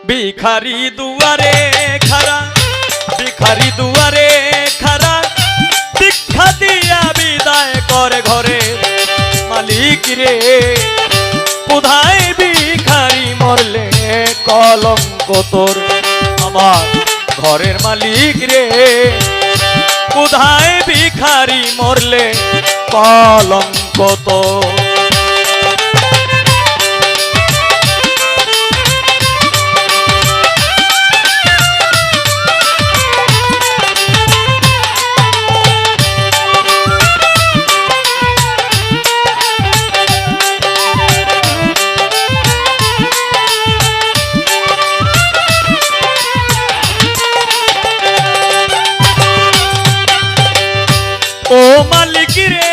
ভিখারি দুয়ারে খারা, ভিখারি দুয়ারে খারা, ভিক্ষা দিয়া বিদায় করে ঘরে মালিক রে। কোথায় ভিখারি মরলে কলঙ্ক তোর আমার ঘরের মালিক রে। কোথায় ভিখারি মরলে কলঙ্ক তোর। ও মালিক রে